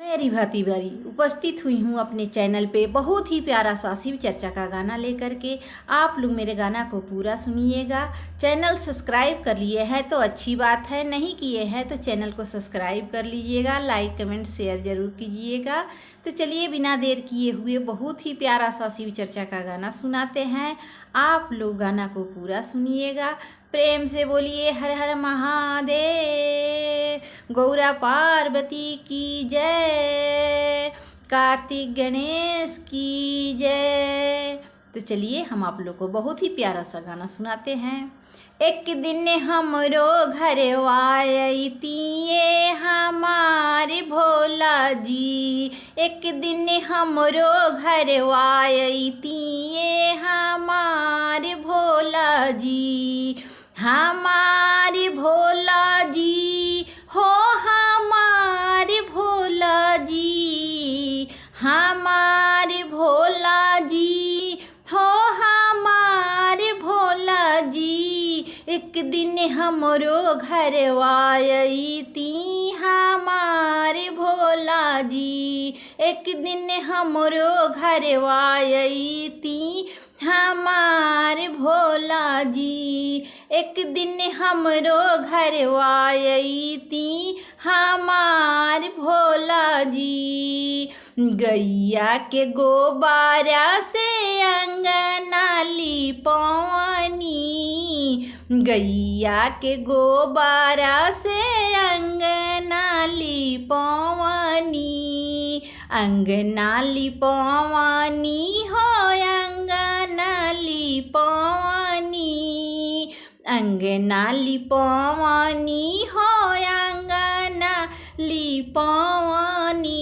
मेरी भांति बारी उपस्थित हुई हूँ अपने चैनल पे बहुत ही प्यारा सा शिव चर्चा का गाना लेकर के। आप लोग मेरे गाना को पूरा सुनिएगा। चैनल सब्सक्राइब कर लिए हैं तो अच्छी बात है, नहीं किए हैं तो चैनल को सब्सक्राइब कर लीजिएगा, लाइक कमेंट शेयर ज़रूर कीजिएगा। तो चलिए बिना देर किए हुए बहुत ही प्यारा सा शिव चर्चा का गाना सुनाते हैं। आप लोग गाना को पूरा सुनिएगा। प्रेम से बोलिए हर हर महादेव, गौरा पार्वती की जय, कार्तिक गणेश की जय। तो चलिए हम आप लोग को बहुत ही प्यारा सा गाना सुनाते हैं। एक दिन हमरो घर आयतिए हमारे भोला जी, एक दिन हमरो घर आयतिए हमारे भोला जी, हमारे भोला जी हो, हमारे भोला जी, हमारे भोला जी हो, हमारे भोला जी। एक दिन हमरो घर आयती हमारे भोला जी, एक दिन हमरो घर आयती हमारे भोला जी, एक दिन हमरो घर आयती हमारे भोला जी। गैया के गोबारा से अंगना लिपवनी, गैया के गोबारा से अंगना लिपवनी, अंगना लिपवनी हो, अंगना लिपवनी, अंगना लिपवनी हो, अंगना लिपवनी।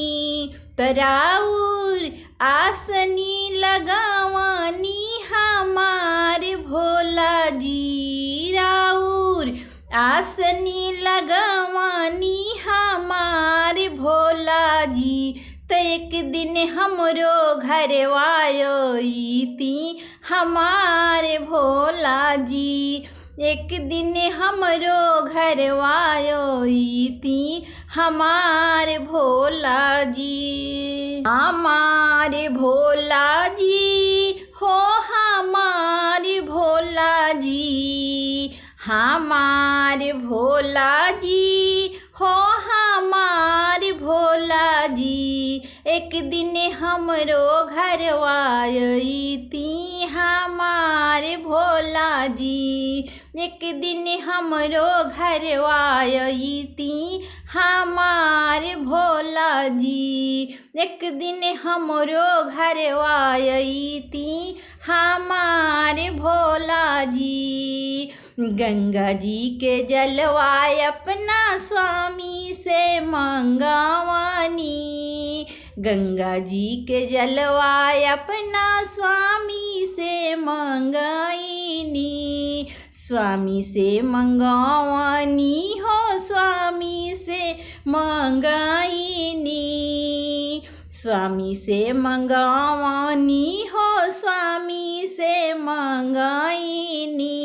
तराउर आसनी लगावनी हमारे भोला जी, राउर आसनी लगावनी हमारे भोला जी। तो एक दिन हमरो घर आयती हमारे भोला जी, एक दिन हमरो घर आयती हमारे भोला जी, हमारे भोला जी हो, हमारे भोला जी, हमारे भोला जी हो, हमारे भोला जी। एक दिन हमरो घर आयती हमारे भोला जी, एक दिन हमरो घर आयती हमारे भोला जी, एक दिन हमरो घर आयती हमारे भोला जी। गंगा जी के जलवा अपना स्वामी से मंगवानी, गंगा जी के जलवा अपना स्वामी से मंगाईनी, स्वामी से मंगवानी हो, स्वामी से मंगाईनी, स्वामी से मंगवानी हो, स्वामी से मंगाईनी।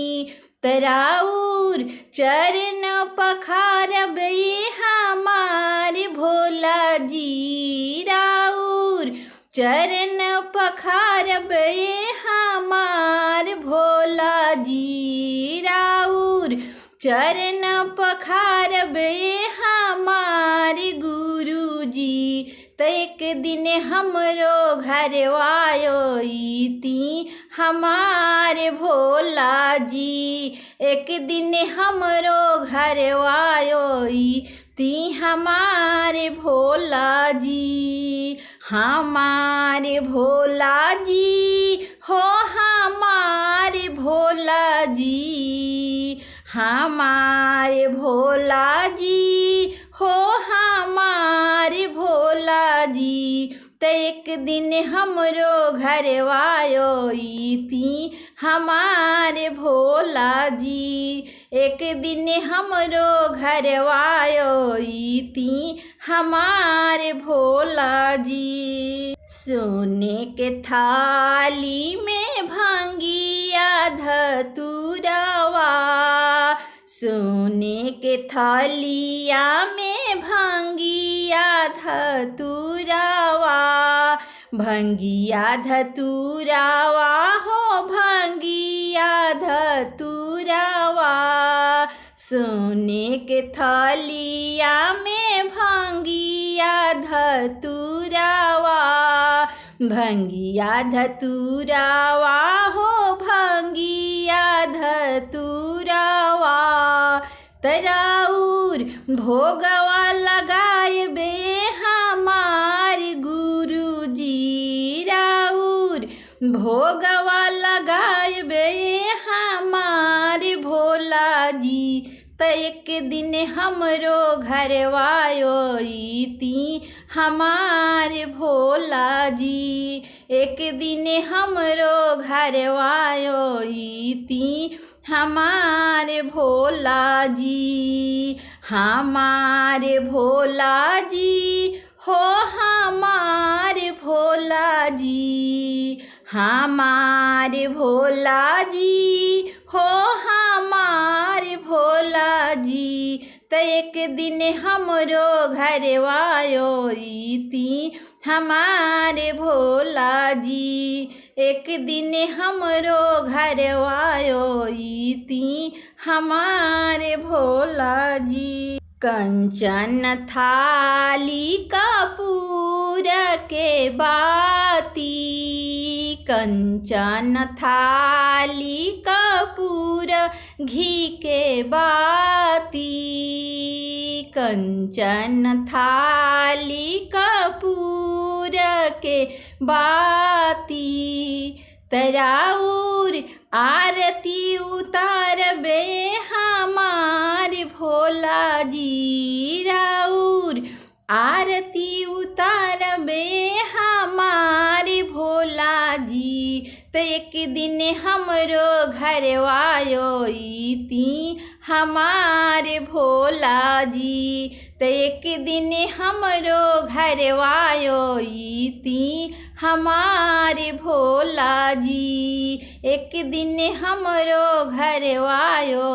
तराउर चरण पखारब ये हमारे भोला जी, राउर चरण पखारब ये हमारे भोला जी, राउर चरण पखारब ये हमारे गुरु जी। तो एक दिन हमरो घर आयती हमारे भोला जी, एक दिन हमरो घर आयती हमारे भोला जी, हमारे भोला जी हो, हमारे भोला जी, हमारे भोला जी हो, हमारे भोला जी। तो एक दिन हमरो घर आयती हमारे भोला जी, एक दिन हमरो घर आयती हमारे भोला जी। सोने के थाली में भांगिया धतुरवा, सोने के थालिया में भांगी भंगिया धतुरावा, भंगिया धतुरावा हो भंगिया धतुरावा। सोने के थलिया में भंगिया धतुरावा, भंगिया धतुरावा हो भंगिया धतुरावा। तराउर भोगवा लगाए बे हमार गुरुजी, राउर भोगवा लगाए बे हमार भोला जी। त एक दिन हमरो घरवायो ती हमार भोला जी, एक दिन हमरो घरवायो ती हमार भोला जी। हमार भोला जी हो हमार भोला जी, हमार भोला जी हो हमार भोला जी। त एक दिन हमरो घरवायो ती हमार भोला जी, एक दिन हमरो घरवायो ती हमार भोला जी। कंचन थाली कपूर के बाती, कंचन थाली कपूर घी के बाती, कंचन थाली कपूर के बाती। तराउर आरती उतारबे हमार भोला जी, राउर आरती उतारबे हमार भोला जी। त एक दिन हमरो घरवायो ती हमार भोला जी, त एक दिन हमरो घरवायो ती हमार भोला जी, एक दिन हमरो घरवायो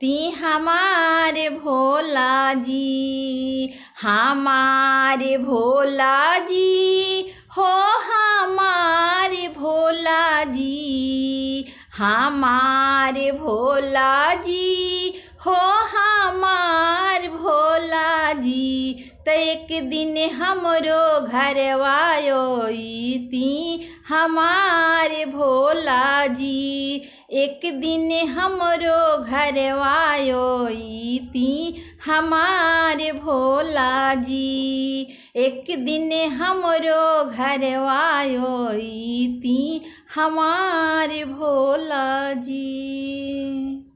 ती हमार भोला जी। हमार भोला जी हो हमार भोला जी, हमार भोला जी हो हमार भोला जी। त एक दिन हमरो घरवायो ती हमार भोला जी, एक दिन हमरो घरवायो ती हमार भोला जी, एक दिन हमरो घरवायो ती हमार भोला जी।